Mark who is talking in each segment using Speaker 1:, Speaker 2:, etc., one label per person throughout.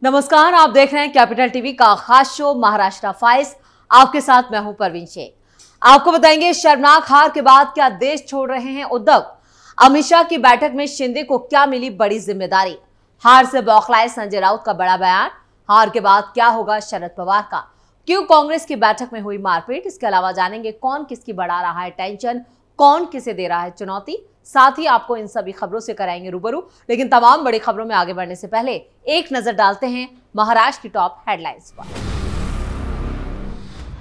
Speaker 1: नमस्कार, आप देख रहे हैं कैपिटल टीवी का खास शो महाराष्ट्र फाइल्स। आपके साथ मैं हूं परवीन शेख। आपको बताएंगे शर्मनाक हार के बाद क्या देश छोड़ रहे हैं उद्धव। अमित शाह की बैठक में शिंदे को क्या मिली बड़ी जिम्मेदारी। हार से बौखलाए संजय राउत का बड़ा बयान। हार के बाद क्या होगा शरद पवार का। क्यों कांग्रेस की बैठक में हुई मारपीट। इसके अलावा जानेंगे कौन किसकी बढ़ा रहा है टेंशन, कौन किसे दे रहा है चुनौती। साथ ही आपको इन सभी खबरों से कराएंगे रूबरू। लेकिन तमाम बड़ी खबरों में आगे बढ़ने से पहले एक नजर डालते हैं महाराष्ट्र की टॉप हेडलाइंस पर।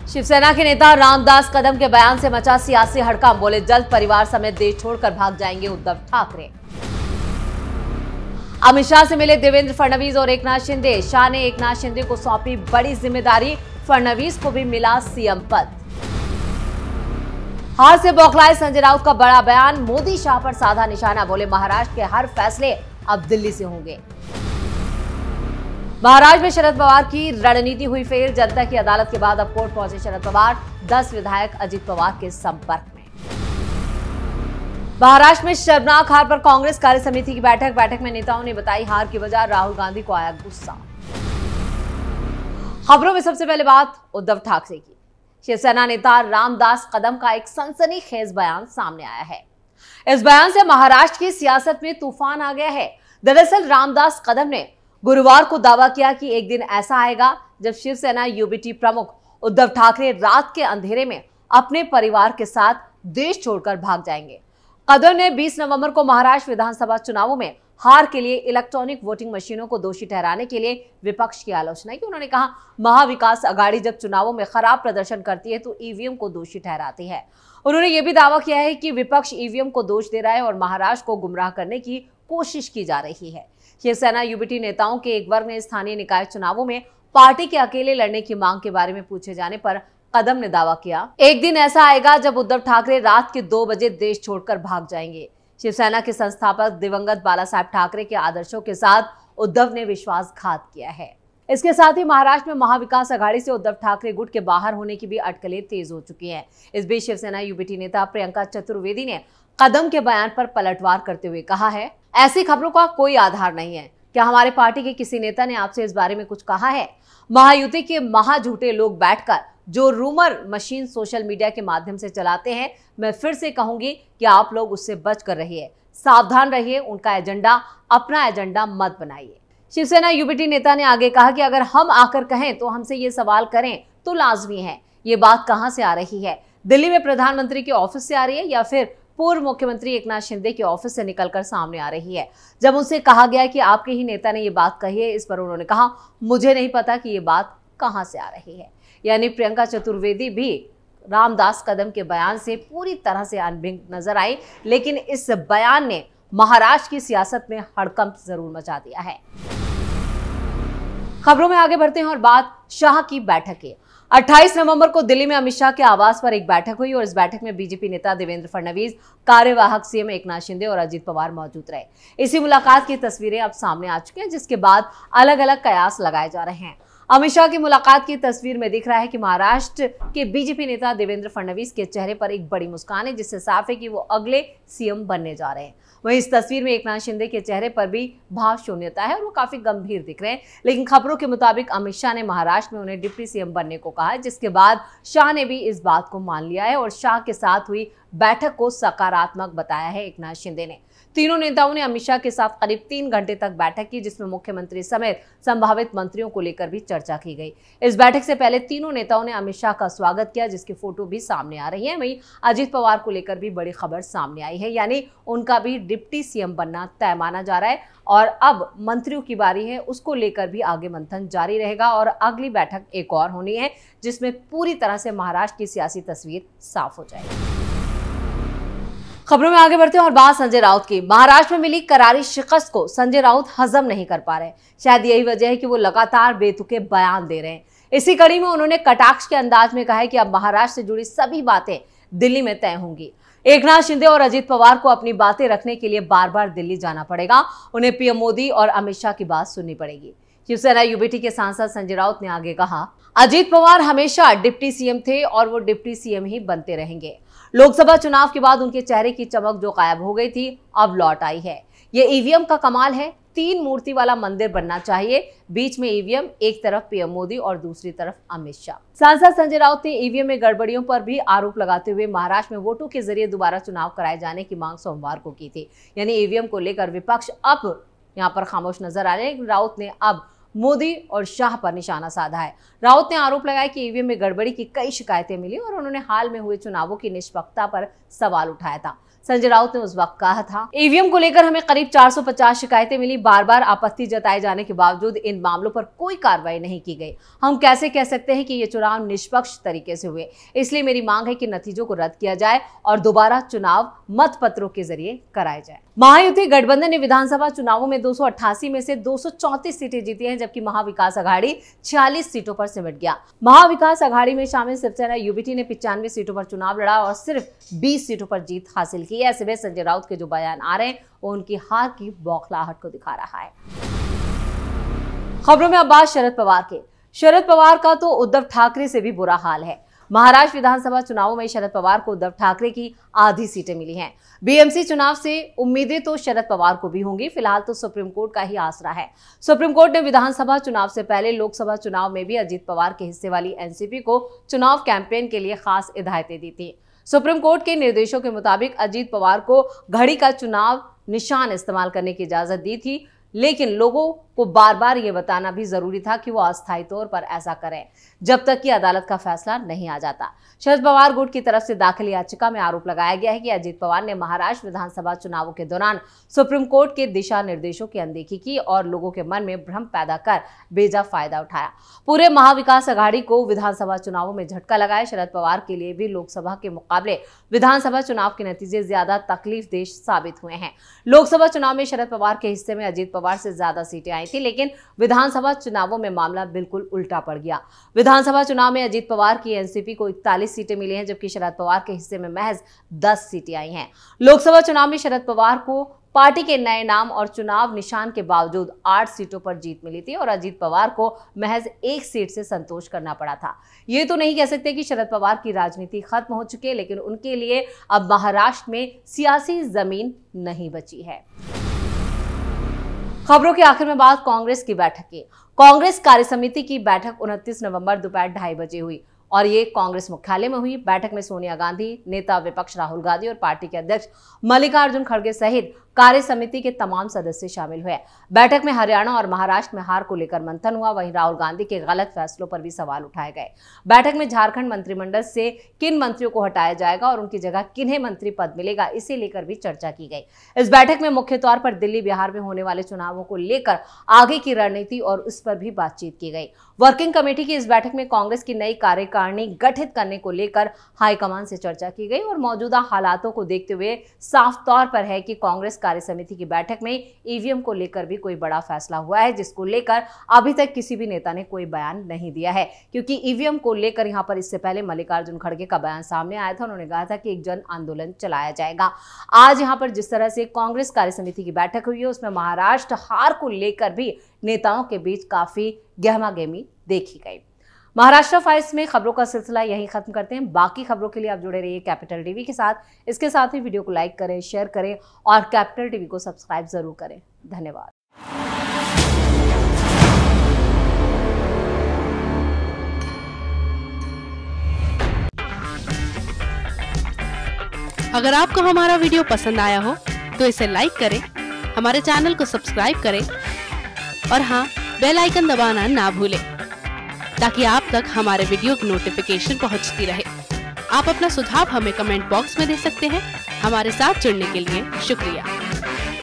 Speaker 1: शिवसेना के नेता रामदास कदम के बयान से मचा सियासी हड़कंप। बोले जल्द परिवार समेत देश छोड़कर भाग जाएंगे उद्धव ठाकरे। अमित शाह से मिले देवेंद्र फडणवीस और एकनाथ शिंदे। शाह ने एकनाथ शिंदे को सौंपी बड़ी जिम्मेदारी। फडणवीस को भी मिला सीएम पद। हार से बौखलाए संजय राउत का बड़ा बयान। मोदी शाह पर साधा निशाना। बोले महाराष्ट्र के हर फैसले अब दिल्ली से होंगे। महाराष्ट्र में शरद पवार की रणनीति हुई फेल। जनता की अदालत के बाद अब कोर्ट पहुंचे शरद पवार। 10 विधायक अजित पवार के संपर्क में। महाराष्ट्र में शर्मनाक हार पर कांग्रेस कार्य समिति की बैठक में नेताओं ने बताई हार की वजह। राहुल गांधी को आया गुस्सा। खबरों में सबसे पहले बात उद्धव ठाकरे की। शिवसेना नेता रामदास कदम का एक सनसनीखेज बयान सामने आया है। इस बयान से महाराष्ट्र की सियासत में तूफान आ गया है। दरअसल रामदास कदम ने गुरुवार को दावा किया कि एक दिन ऐसा आएगा जब शिवसेना यूबीटी प्रमुख उद्धव ठाकरे रात के अंधेरे में अपने परिवार के साथ देश छोड़कर भाग जाएंगे। कदम ने 20 नवंबर को महाराष्ट्र विधानसभा चुनावों में हार के लिए इलेक्ट्रॉनिक वोटिंग मशीनों को दोषी ठहराने के लिए विपक्ष की आलोचना की। उन्होंने कहा महाविकास अघाड़ी जब चुनावों में खराब प्रदर्शन करती है तो ईवीएम को दोषी ठहराती है। उन्होंने ये भी दावा किया है कि विपक्ष ईवीएम को दोष दे रहा है और महाराष्ट्र को गुमराह करने की कोशिश की जा रही है। शिवसेना यूबीटी नेताओं के एक वर्ग ने स्थानीय निकाय चुनावों में पार्टी के अकेले लड़ने की मांग के बारे में पूछे जाने पर कदम ने दावा किया एक दिन ऐसा आएगा जब उद्धव ठाकरे रात के 2 बजे देश छोड़कर भाग जाएंगे। शिवसेना के संस्थापक दिवंगत बाला साहेब ठाकरे के आदर्शों के साथ उद्धव ने विश्वासघात किया है। इसके साथ ही महाराष्ट्र में महाविकास अघाड़ी से उद्धव ठाकरे गुट के बाहर होने की भी अटकलें तेज हो चुकी हैं। इस बीच शिवसेना यूबीटी नेता प्रियंका चतुर्वेदी ने कदम के बयान पर पलटवार करते हुए कहा है ऐसी खबरों का कोई आधार नहीं है। क्या हमारे पार्टी के किसी नेता ने आपसे इस बारे में कुछ कहा है? महायुति के महाझूठे लोग बैठकर जो रूमर मशीन सोशल मीडिया के माध्यम से चलाते हैं, मैं फिर से कहूंगी कि आप लोग उससे बच कर रहिए, सावधान रहिए। उनका एजेंडा अपना एजेंडा मत बनाइए। शिवसेना यूबीटी नेता ने आगे कहा कि अगर हम आकर कहें तो हमसे ये सवाल करें तो लाजमी है। ये बात कहां से आ रही है? दिल्ली में प्रधानमंत्री के ऑफिस से आ रही है या फिर पूर्व मुख्यमंत्री एकनाथ शिंदे के ऑफिस से निकलकर सामने आ रही है? जब उनसे कहा गया कि आपके ही नेता ने ये बात कही है, इस पर उन्होंने कहा मुझे नहीं पता कि ये बात कहां से आ रही है। यानी प्रियंका चतुर्वेदी भी रामदास कदम के बयान से पूरी तरह से अनभिज्ञ नजर आई। लेकिन इस बयान ने महाराष्ट्र की सियासत में हड़कंप जरूर मचा दिया है। खबरों में आगे बढ़ते हैं और बात शाह की बैठक की। 28 नवंबर को दिल्ली में अमित शाह के आवास पर एक बैठक हुई और इस बैठक में बीजेपी नेता देवेंद्र फडणवीस, कार्यवाहक सीएम एकनाथ शिंदे और अजित पवार मौजूद रहे। इसी मुलाकात की तस्वीरें अब सामने आ चुकी हैं, जिसके बाद अलग अलग कयास लगाए जा रहे हैं। अमित शाह की मुलाकात की तस्वीर में दिख रहा है कि महाराष्ट्र के बीजेपी नेता देवेंद्र फडणवीस के चेहरे पर एक बड़ी मुस्कान है, जिससे साफ है कि वो अगले सीएम बनने जा रहे हैं। वहीं इस तस्वीर में एकनाथ शिंदे के चेहरे पर भी भाव शून्यता है और वो काफी गंभीर दिख रहे हैं। लेकिन खबरों के मुताबिक अमित शाह ने महाराष्ट्र में उन्हें डिप्टी सीएम बनने को कहा है, जिसके बाद शाह ने भी इस बात को मान लिया है और शाह के साथ हुई बैठक को सकारात्मक बताया है एकनाथ शिंदे ने। तीनों नेताओं ने अमित शाह के साथ करीब 3 घंटे तक बैठक की, जिसमें मुख्यमंत्री समेत संभावित मंत्रियों को लेकर भी चर्चा की गई। इस बैठक से पहले तीनों नेताओं ने अमित शाह का स्वागत किया, जिसकी फोटो भी सामने आ रही है। वहीं अजित पवार को लेकर भी बड़ी खबर सामने आई है, यानी उनका भी डिप्टी सीएम बनना तय माना जा रहा है और अब मंत्रियों की बारी है, उसको लेकर भी आगे मंथन जारी रहेगा और अगली बैठक एक और होनी है, जिसमें पूरी तरह से महाराष्ट्र की सियासी तस्वीर साफ हो जाएगी। खबरों में आगे बढ़ते हैं और बात संजय राउत की। महाराष्ट्र में मिली करारी शिकस्त को संजय राउत हजम नहीं कर पा रहे। शायद यही वजह है कि वो लगातार बेतुके बयान दे रहे हैं। इसी कड़ी में उन्होंने कटाक्ष के अंदाज में कहा है कि अब महाराष्ट्र से जुड़ी सभी बातें दिल्ली में तय होंगी। एकनाथ शिंदे और अजित पवार को अपनी बातें रखने के लिए बार बार दिल्ली जाना पड़ेगा। उन्हें पीएम मोदी और अमित शाह की बात सुननी पड़ेगी। शिवसेना यूबीटी के सांसद संजय राउत ने आगे कहा अजित पवार हमेशा डिप्टी सीएम थे और वो डिप्टी सीएम ही बनते रहेंगे। लोकसभा चुनाव के बाद उनके चेहरे की चमक जो गायब हो गई थी अब लौट आई है। ये ईवीएम का कमाल है। 3 मूर्ति वाला मंदिर बनना चाहिए, बीच में ईवीएम, एक तरफ पीएम मोदी और दूसरी तरफ अमित शाह। सांसद संजय राउत ने ईवीएम में गड़बड़ियों पर भी आरोप लगाते हुए महाराष्ट्र में वोटों के जरिए दोबारा चुनाव कराए जाने की मांग सोमवार को की थी। यानी ईवीएम को लेकर विपक्ष अब यहां पर खामोश नजर आ रहे हैं। राउत ने अब मोदी और शाह पर निशाना साधा है। राउत ने आरोप लगाया कि ईवीएम में गड़बड़ी की कई शिकायतें मिली और उन्होंने हाल में हुए चुनावों की निष्पक्षता पर सवाल उठाया था। संजय राउत ने उस वक्त कहा था, ईवीएम को लेकर हमें करीब 450 शिकायतें मिली, बार बार आपत्ति जताए जाने के बावजूद इन मामलों पर कोई कार्रवाई नहीं की गई। हम कैसे कह सकते हैं कि ये चुनाव निष्पक्ष तरीके से हुए? इसलिए मेरी मांग है कि नतीजों को रद्द किया जाए और दोबारा चुनाव मतपत्रों के जरिए कराए जाए। महायुति गठबंधन ने विधानसभा चुनावों में 288 में से 234 सीटें जीती हैं, जबकि महाविकास अघाड़ी 46 सीटों पर सिमट गया। महाविकास अघाड़ी में शामिल शिवसेना यूबीटी ने 95 सीटों पर चुनाव लड़ा और सिर्फ 20 सीटों पर जीत हासिल की। ऐसे में संजय राउत के जो बयान आ रहे हैं वो उनकी हार की बौखलाहट को दिखा रहा है। खबरों में अब बात शरद पवार के। शरद पवार का तो उद्धव ठाकरे से भी बुरा हाल है। महाराष्ट्र विधानसभा चुनावों में शरद पवार को उद्धव ठाकरे की आधी सीटें मिली हैं। बीएमसी चुनाव से उम्मीदें तो शरद पवार को भी होंगी। फिलहाल तो सुप्रीम कोर्ट का ही आसरा है। सुप्रीम कोर्ट ने विधानसभा चुनाव से पहले लोकसभा चुनाव में भी अजीत पवार के हिस्से वाली एनसीपी को चुनाव कैंपेन के लिए खास हिदायतें दी थी। सुप्रीम कोर्ट के निर्देशों के मुताबिक अजीत पवार को घड़ी का चुनाव निशान इस्तेमाल करने की इजाजत दी थी, लेकिन लोगों को बार बार ये बताना भी जरूरी था कि वो अस्थायी तौर पर ऐसा करें जब तक कि अदालत का फैसला नहीं आ जाता। शरद पवार गुट की तरफ से दाखिल याचिका में आरोप लगाया गया है कि अजीत पवार ने महाराष्ट्र विधानसभा चुनावों के दौरान सुप्रीम कोर्ट के दिशा निर्देशों की अनदेखी की और लोगों के मन में भ्रम पैदा कर बेजा फायदा उठाया। पूरे महाविकास अघाड़ी को विधानसभा चुनावों में झटका लगाया। शरद पवार के लिए भी लोकसभा के मुकाबले विधानसभा चुनाव के नतीजे ज्यादा तकलीफदेह साबित हुए हैं। लोकसभा चुनाव में शरद पवार के हिस्से में अजीत पवार से ज्यादा सीटें आई थी, लेकिन विधानसभा चुनावों में मामला बिल्कुल उल्टा पड़ गया। विधानसभा चुनाव में अजीत पवार की एनसीपी को 41 सीटें मिली हैं, जबकि शरद पवार के हिस्से में महज 10 सीटें आई हैं। लोकसभा चुनाव में शरद पवार को पार्टी के नए नाम और चुनाव निशान के बावजूद 8 सीटों पर जीत मिली थी और अजीत पवार को महज 1 सीट से संतोष करना पड़ा था। ये तो नहीं कह सकते कि शरद पवार की राजनीति खत्म हो चुकी है, लेकिन उनके लिए अब महाराष्ट्र में सियासी जमीन नहीं बची है। खबरों के आखिर में बात कांग्रेस की बैठक की। कांग्रेस कार्यसमिति की बैठक 29 नवंबर दोपहर 2:30 बजे हुई और ये कांग्रेस मुख्यालय में हुई। बैठक में सोनिया गांधी, नेता विपक्ष राहुल गांधी और पार्टी के अध्यक्ष मल्लिकार्जुन खड़गे सहित कार्य समिति के तमाम सदस्य शामिल हुए। बैठक में हरियाणा और महाराष्ट्र में हार को लेकर मंथन हुआ। वहीं राहुल गांधी के गलत फैसलों पर भी सवाल उठाए गए। बैठक में झारखंड मंत्रिमंडल से किन मंत्रियों को हटाया जाएगा और उनकी जगह किन्हें मंत्री पद मिलेगा, इसे लेकर भी चर्चा की गई। इस बैठक में मुख्य तौर पर दिल्ली, बिहार में होने वाले चुनावों को लेकर आगे की रणनीति और उस पर भी बातचीत की गई। वर्किंग कमेटी की इस बैठक में कांग्रेस की नई कार्यकारिणी गठित करने को लेकर हाईकमान से चर्चा की गई और मौजूदा हालातों को देखते हुए साफ तौर पर है कि कांग्रेस कार्य समिति की बैठक में ईवीएम को लेकर भी कोई बड़ा फैसला हुआ है, जिसको लेकर अभी तक किसी भी नेता ने कोई बयान नहीं दिया है। क्योंकि ईवीएम को लेकर यहां पर इससे पहले मल्लिकार्जुन खड़गे का बयान सामने आया था। उन्होंने कहा था कि एक जन आंदोलन चलाया जाएगा। आज यहां पर जिस तरह से कांग्रेस कार्य समिति की बैठक हुई है, उसमें महाराष्ट्र हार को लेकर भी नेताओं के बीच काफी गहमागहमी देखी गई। महाराष्ट्र फाइल्स में खबरों का सिलसिला यहीं खत्म करते हैं। बाकी खबरों के लिए आप जुड़े रहिए कैपिटल टीवी के साथ। इसके साथ ही वीडियो को लाइक करें, शेयर करें और कैपिटल टीवी को सब्सक्राइब जरूर करें। धन्यवाद।
Speaker 2: अगर आपको हमारा वीडियो पसंद आया हो तो इसे लाइक करें, हमारे चैनल को सब्सक्राइब करें और हाँ, बेल आइकन दबाना ना भूलें ताकि आप तक हमारे वीडियो की नोटिफिकेशन पहुंचती रहे। आप अपना सुझाव हमें कमेंट बॉक्स में दे सकते हैं। हमारे साथ जुड़ने के लिए शुक्रिया।